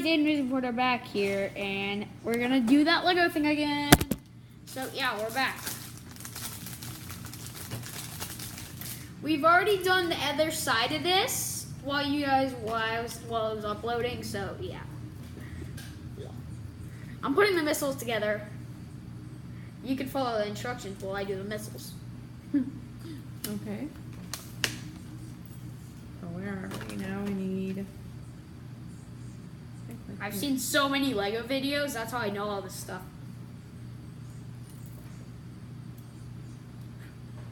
guys, Aiden Reporter back here, and we're gonna do that Lego thing again. So yeah, we're back. We've already done the other side of this while I was uploading. So yeah, I'm putting the missiles together. You can follow the instructions while I do the missiles. Okay. So where are we now? We need. I've seen so many Lego videos. That's how I know all this stuff.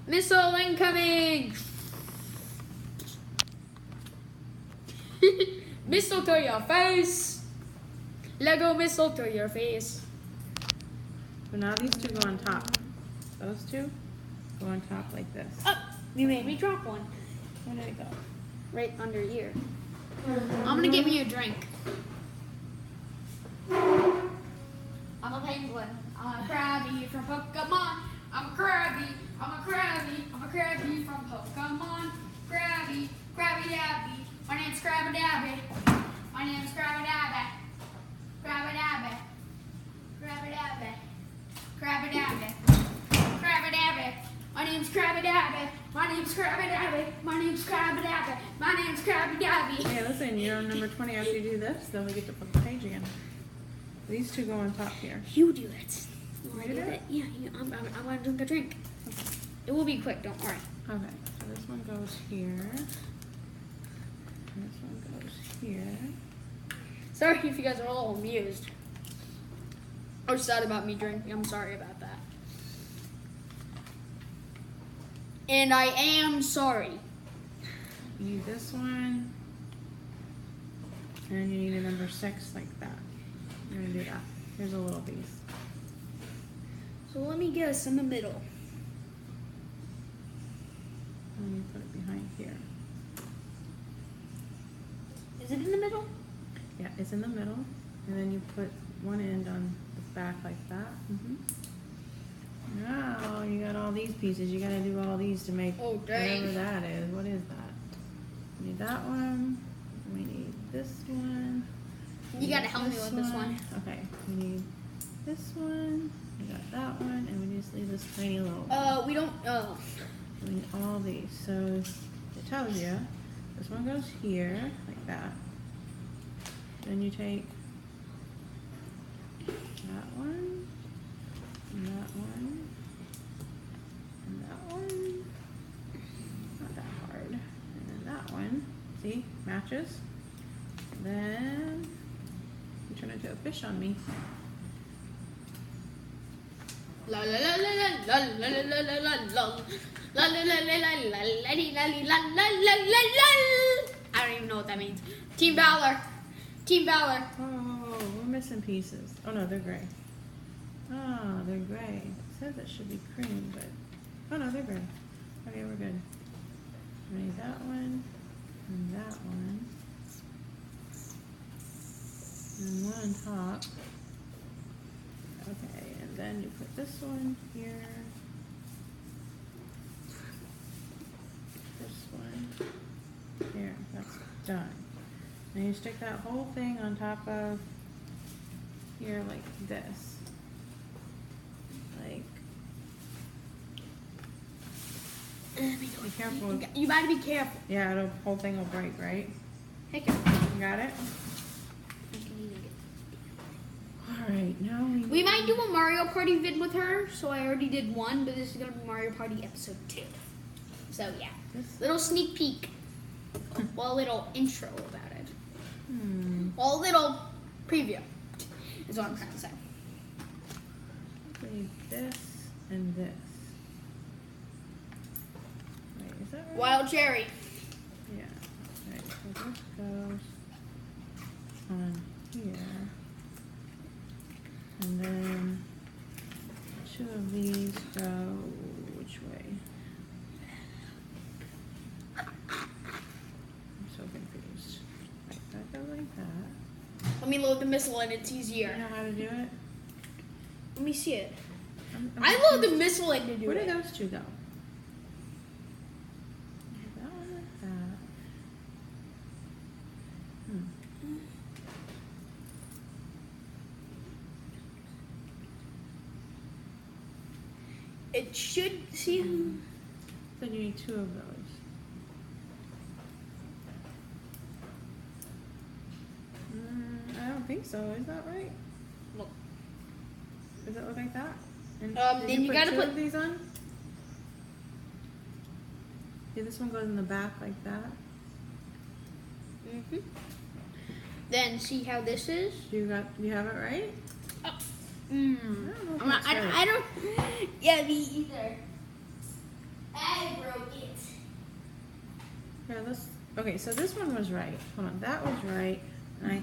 Missile incoming! Missile to your face! Lego missile to your face. So now these two go on top. Those two go on top like this. Oh, you made me drop one. Where did it go? Right under here. I'm gonna get me a drink. I'm a penguin. I'm a Krabby from Pokemon. I'm a Krabby. I'm a Krabby. I'm a Krabby from Pokemon. Krabby. Krabby Dabby. My name's Krabby Dabby. My name's Krabby Dabby. Krabby Dabby. Krabby Dabby. Krabby Dabby. Krabby Dabby. My name's Krabby Dabby. My name's Krabby Dabby. My name's Krabby Dabby. My name's Krabby Dabby. Hey, listen, you're on number 20. After you do this, then we get to flip the page again. These two go on top here. You do it. You do it? Yeah, I'm gonna drink a drink. It will be quick, don't worry. Okay, so this one goes here. And this one goes here. Sorry if you guys are all amused. Or sad about me drinking. I'm sorry about that. And I am sorry. You need this one. And you need a number 6 like that. You're gonna do that. Here's a little piece. So let me guess, in the middle. And you put it behind here. Is it in the middle? Yeah, it's in the middle. And then you put one end on the back like that. Now you got all these pieces. You gotta do all these to make whatever that is. What is that? We need that one. We need this one. You gotta help me with this one. Okay, we need this one. We got that one, and we just leave this tiny little one. We don't, We need all these. So it tells you this one goes here, like that. Then you take that one, and that one, and that one. Not that hard. And then that one. See? Matches. Then you turn into a fish on me. La la la la la la la la la la la la la la la la la la la. I don't even know what that means. Team Valor. Team Valor. Oh, we're missing pieces. Oh no, they're gray. Oh, they're gray. It says it should be cream, but oh no, they're gray. Okay, we're good. We need that one and that one. And one on top. Okay, and then you put this one here. This one here. That's done. And you stick that whole thing on top of here like this. Like, be careful. You gotta be careful. Yeah, the whole thing will break, right? Heck yeah. You got it? Alright, now we might do a Mario Party vid with her, so I already did one, but this is gonna be Mario Party episode 2. So yeah, little sneak peek. Well, a little intro about it. Well, a little preview is what I'm trying to say. We need this and this. Wait, is that right? Wild cherry. Yeah. Right, so this goes on here. And then 2 of these go which way? I'm so confused. Right, that goes like that. Let me load the missile in, it's easier. You know how to do it? Let me see it. I'm I load the missile in to do Where it. do those two go? That one like that. It should see. Then you need 2 of those. I don't think so. Is that right? Look. Does it look like that? And Then did you gotta 2 put- of these on? See, this one goes in the back like that. Mhm. Then see how this is. Do you have it right? Mm. I don't know if I'm not, that's right. I don't. Yeah, me either. I broke it. Yeah, okay, so this one was right. Hold on, that was right. And I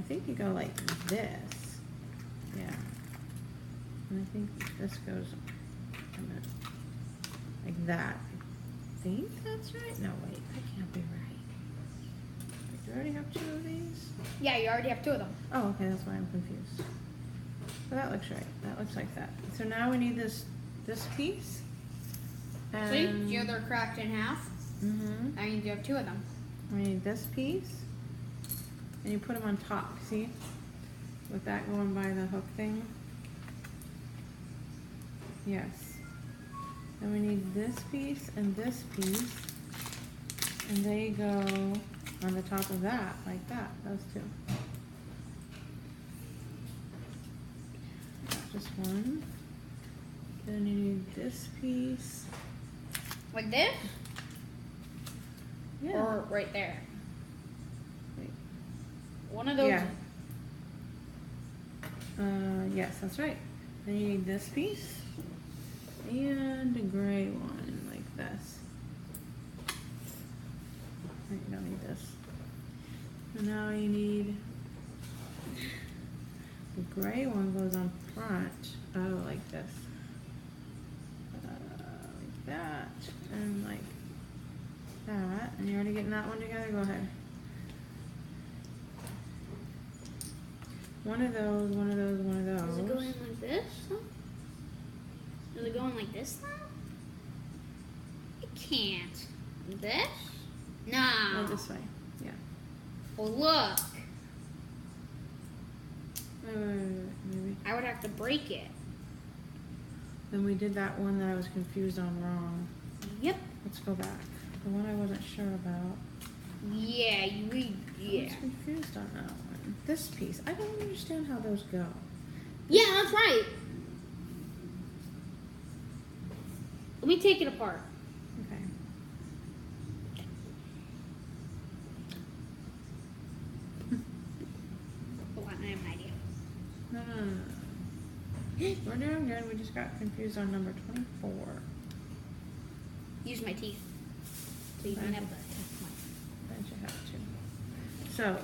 think you go like this. Yeah. And I think this goes like that. I think that's right. No, wait, that can't be right. Wait, do I already have 2 of these? Yeah, you already have 2 of them. Oh, okay, that's why I'm confused. So that looks right. That looks like that. So now we need this piece. See, And the other cracked in half. Mhm. That means you have 2 of them. We need this piece, and you put them on top. See, with that going by the hook thing. Yes. Then we need this piece and this piece, and they go on the top of that, like that. Those 2. Just one. Then you need this piece. Like this? Yeah. Or right there? Wait. One of those. Yeah. Yes, that's right. Then you need this piece and a gray one like this. Wait, you don't need this. And now you need the gray one goes on front. Oh, like this. Like that and like that. And you're already getting that one together. Go ahead. One of those, one of those, one of those. Is it going like this? Is it going like this now? It can't. This? No. No, this way. Yeah. Well, look. Maybe. I would have to break it. Then we did that one that I was confused on wrong. Yep. Let's go back. The one I wasn't sure about. Yeah, I yeah. was confused on that one. This piece. I don't understand how those go. Yeah, that's right. Let me take it apart. Okay. Oh, I have an idea. No. We're doing good. We just got confused on number 24. Use my teeth. So you can have the Then you have to. So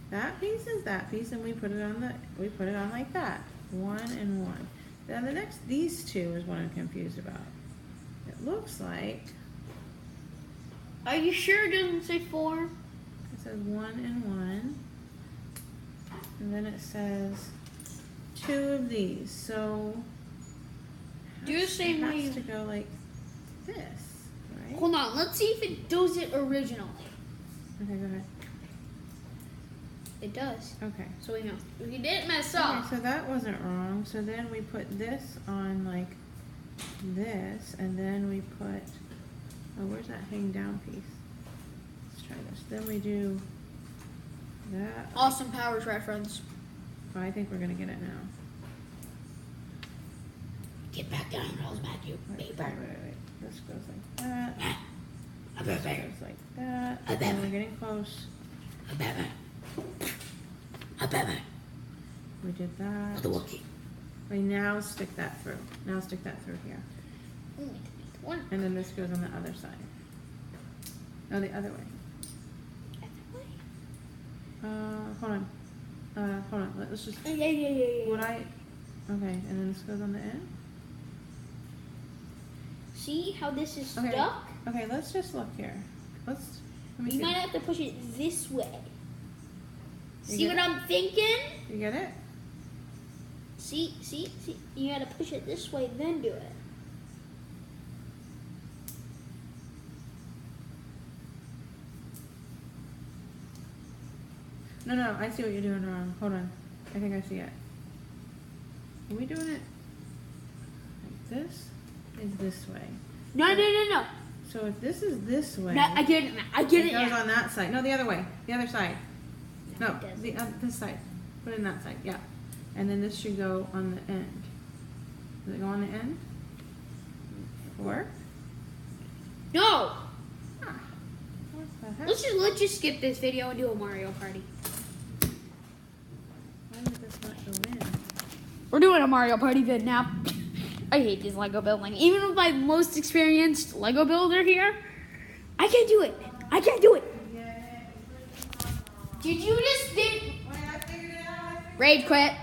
that piece is that piece, and we put it on like that. 1 and 1. Then the next, these 2 is what I'm confused about. It looks like Are you sure it doesn't say 4? it says 1 and 1, and then it says 2 of these. So Do the same it way has you... to go like this, right? Hold on, let's see if it does it originally. Okay, go ahead. It does. Okay. So we know. We didn't mess Okay, up. so that wasn't wrong. So then we put this on like this, and then we put, oh, where's that hang down piece? Let's try this. Then we do that. Austin Powers reference. Oh, I think we're gonna get it now. Get back down, Rosebud, you Wait. This goes like that. This goes like that. A And we're getting close. We did that. We now stick that through. Now stick that through here. One. And then this goes on the other side. No, the other way. Hold on. Hold on. Let's just. Yeah. Would I? Okay, and then this goes on the end. See how this is Okay. stuck? Okay, let's just look here. Let me You see. might have to push it this way. You See get what it? I'm thinking? You get it? See. You gotta push it this way, then do it. No, I see what you're doing wrong. Hold on. I think I see it. Are we doing it like this? Is this way? No. So if this is this way, No, I get it now. I get it goes now. on that side. No, the other way. The other side. No, it doesn't. this side. Put it in that side. Yeah. And then this should go on the end. Does it go on the end? 4. No. Ah, what the heck? Let's just skip this video and do a Mario Party. Why did this not go in? We're doing a Mario Party vid now. I hate this Lego building. Even with my most experienced Lego builder here, I can't do it. I can't do it. Did you just did? Wait, I figured it out. Raid quit.